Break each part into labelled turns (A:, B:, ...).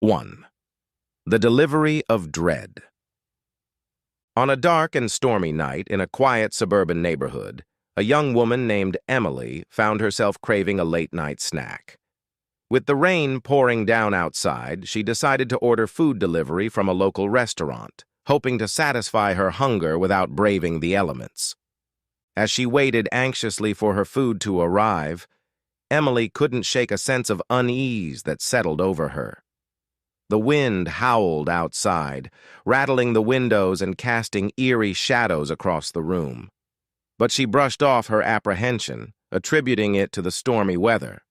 A: 1. The Delivery of Dread. On a dark and stormy night in a quiet suburban neighborhood, a young woman named Emily found herself craving a late-night snack. With the rain pouring down outside, she decided to order food delivery from a local restaurant, hoping to satisfy her hunger without braving the elements. As she waited anxiously for her food to arrive, Emily couldn't shake a sense of unease that settled over her. The wind howled outside, rattling the windows and casting eerie shadows across the room. But she brushed off her apprehension, attributing it to the stormy weather.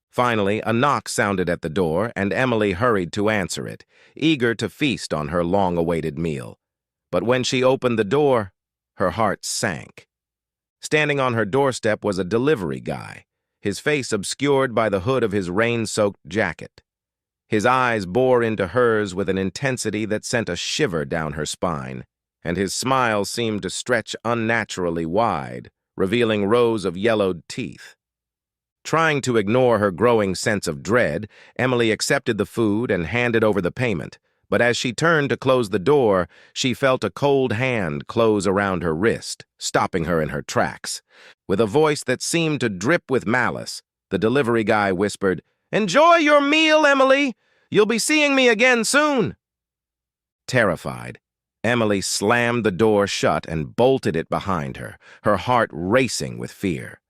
A: Finally, a knock sounded at the door, and Emily hurried to answer it, eager to feast on her long-awaited meal. But when she opened the door, her heart sank. Standing on her doorstep was a delivery guy, his face obscured by the hood of his rain-soaked jacket. His eyes bore into hers with an intensity that sent a shiver down her spine, and his smile seemed to stretch unnaturally wide, revealing rows of yellowed teeth. Trying to ignore her growing sense of dread, Emily accepted the food and handed over the payment, but as she turned to close the door, she felt a cold hand close around her wrist, stopping her in her tracks. With a voice that seemed to drip with malice, the delivery guy whispered, "Enjoy your meal, Emily! You'll be seeing me again soon!" Terrified, Emily slammed the door shut and bolted it behind her, her heart racing with fear.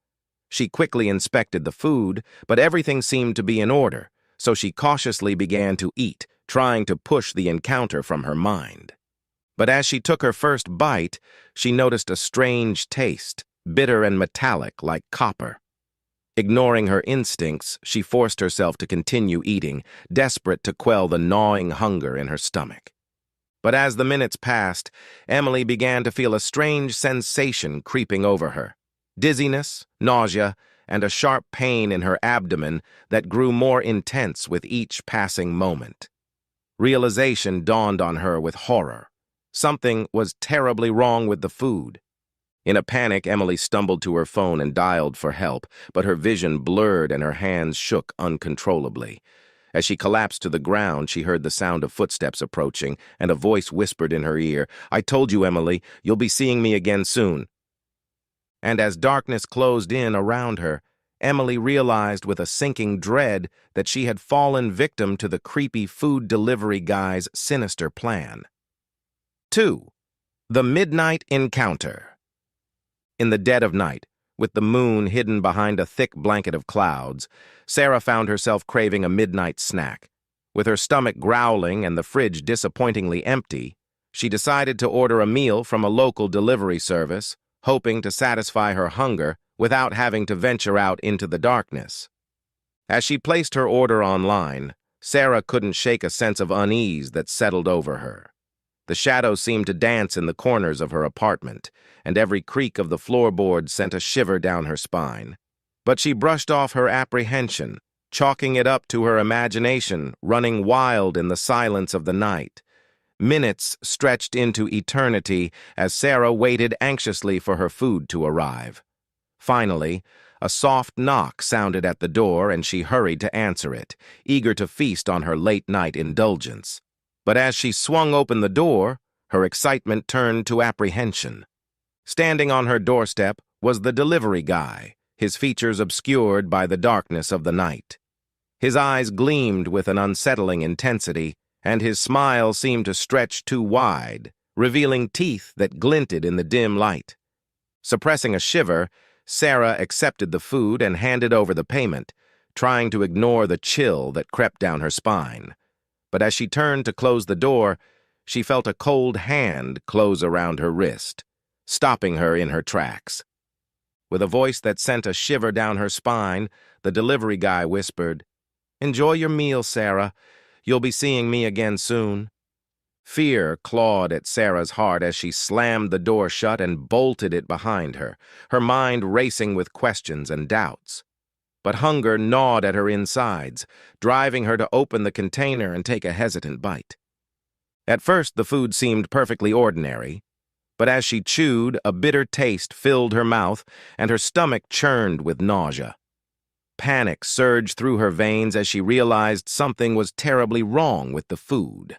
A: She quickly inspected the food, but everything seemed to be in order, so she cautiously began to eat, trying to push the encounter from her mind. But as she took her first bite, she noticed a strange taste, bitter and metallic like copper. Ignoring her instincts, she forced herself to continue eating, desperate to quell the gnawing hunger in her stomach. But as the minutes passed, Emily began to feel a strange sensation creeping over her. Dizziness, nausea, and a sharp pain in her abdomen that grew more intense with each passing moment. Realization dawned on her with horror. Something was terribly wrong with the food. In a panic, Emily stumbled to her phone and dialed for help, but her vision blurred and her hands shook uncontrollably. As she collapsed to the ground, she heard the sound of footsteps approaching, and a voice whispered in her ear, "I told you, Emily, you'll be seeing me again soon." And as darkness closed in around her, Emily realized with a sinking dread that she had fallen victim to the creepy food delivery guy's sinister plan. 2. The Midnight Encounter. In the dead of night, with the moon hidden behind a thick blanket of clouds, Sarah found herself craving a midnight snack. With her stomach growling and the fridge disappointingly empty, she decided to order a meal from a local delivery service, hoping to satisfy her hunger without having to venture out into the darkness. As she placed her order online, Sarah couldn't shake a sense of unease that settled over her. The shadows seemed to dance in the corners of her apartment, and every creak of the floorboards sent a shiver down her spine. But she brushed off her apprehension, chalking it up to her imagination running wild in the silence of the night. Minutes stretched into eternity as Sarah waited anxiously for her food to arrive. Finally, a soft knock sounded at the door and she hurried to answer it, eager to feast on her late-night indulgence. But as she swung open the door, her excitement turned to apprehension. Standing on her doorstep was the delivery guy, his features obscured by the darkness of the night. His eyes gleamed with an unsettling intensity, and his smile seemed to stretch too wide, revealing teeth that glinted in the dim light. Suppressing a shiver, Sarah accepted the food and handed over the payment, trying to ignore the chill that crept down her spine. But as she turned to close the door, she felt a cold hand close around her wrist, stopping her in her tracks. With a voice that sent a shiver down her spine, the delivery guy whispered, "Enjoy your meal, Sarah. You'll be seeing me again soon." Fear clawed at Sarah's heart as she slammed the door shut and bolted it behind her, her mind racing with questions and doubts. But hunger gnawed at her insides, driving her to open the container and take a hesitant bite. At first, the food seemed perfectly ordinary, but as she chewed, a bitter taste filled her mouth and her stomach churned with nausea. Panic surged through her veins as she realized something was terribly wrong with the food.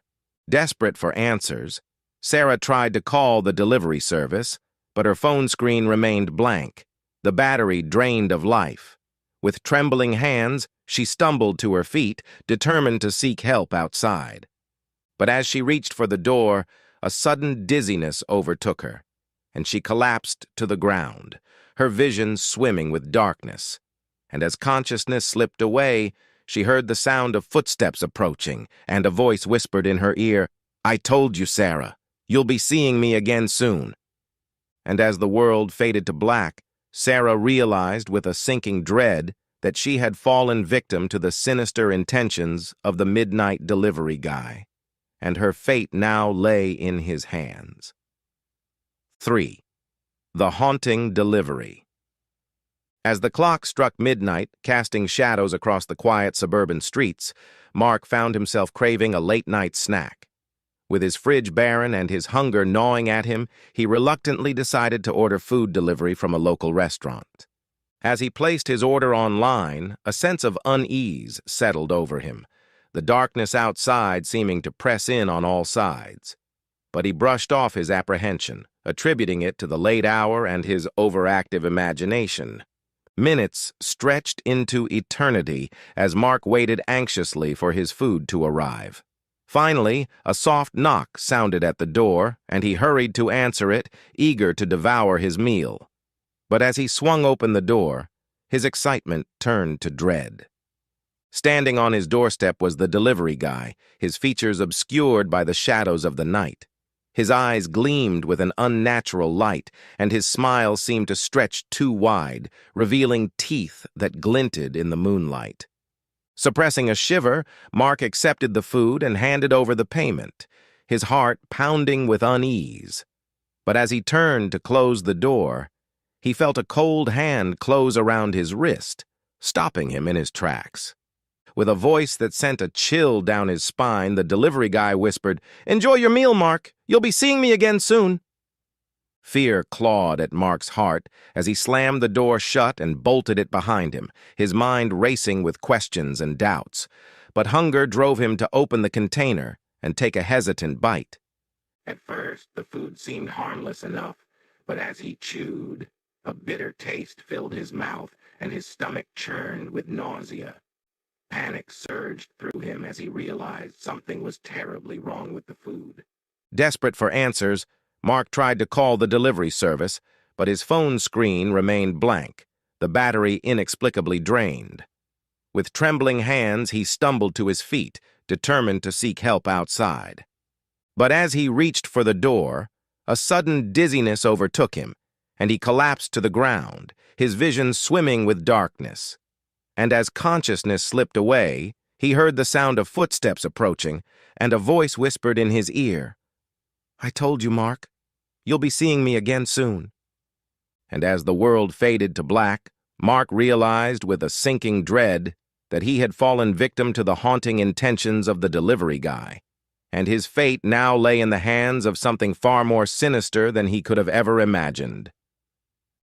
A: Desperate for answers, Sarah tried to call the delivery service, but her phone screen remained blank, the battery drained of life. With trembling hands, she stumbled to her feet, determined to seek help outside. But as she reached for the door, a sudden dizziness overtook her, and she collapsed to the ground, her vision swimming with darkness. And as consciousness slipped away, she heard the sound of footsteps approaching, and a voice whispered in her ear, "I told you, Sarah, you'll be seeing me again soon." And as the world faded to black, Sarah realized with a sinking dread that she had fallen victim to the sinister intentions of the midnight delivery guy, and her fate now lay in his hands. 3. The Haunting Delivery. As the clock struck midnight, casting shadows across the quiet suburban streets, Mark found himself craving a late-night snack. With his fridge barren and his hunger gnawing at him, he reluctantly decided to order food delivery from a local restaurant. As he placed his order online, a sense of unease settled over him, the darkness outside seeming to press in on all sides. But he brushed off his apprehension, attributing it to the late hour and his overactive imagination. Minutes stretched into eternity as Mark waited anxiously for his food to arrive. Finally, a soft knock sounded at the door, and he hurried to answer it, eager to devour his meal. But as he swung open the door, his excitement turned to dread. Standing on his doorstep was the delivery guy, his features obscured by the shadows of the night. His eyes gleamed with an unnatural light, and his smile seemed to stretch too wide, revealing teeth that glinted in the moonlight. Suppressing a shiver, Mark accepted the food and handed over the payment, his heart pounding with unease. But as he turned to close the door, he felt a cold hand close around his wrist, stopping him in his tracks. With a voice that sent a chill down his spine, the delivery guy whispered, "Enjoy your meal, Mark. You'll be seeing me again soon." Fear clawed at Mark's heart as he slammed the door shut and bolted it behind him, his mind racing with questions and doubts. But hunger drove him to open the container and take a hesitant bite. At first, the food seemed harmless enough, but as he chewed, a bitter taste filled his mouth and his stomach churned with nausea. Panic surged through him as he realized something was terribly wrong with the food. Desperate for answers, Mark tried to call the delivery service, but his phone screen remained blank, the battery inexplicably drained. With trembling hands, he stumbled to his feet, determined to seek help outside. But as he reached for the door, a sudden dizziness overtook him, and he collapsed to the ground, his vision swimming with darkness. And as consciousness slipped away, he heard the sound of footsteps approaching, and a voice whispered in his ear, "I told you, Mark. You'll be seeing me again soon." And as the world faded to black, Mark realized with a sinking dread that he had fallen victim to the haunting intentions of the delivery guy, and his fate now lay in the hands of something far more sinister than he could have ever imagined.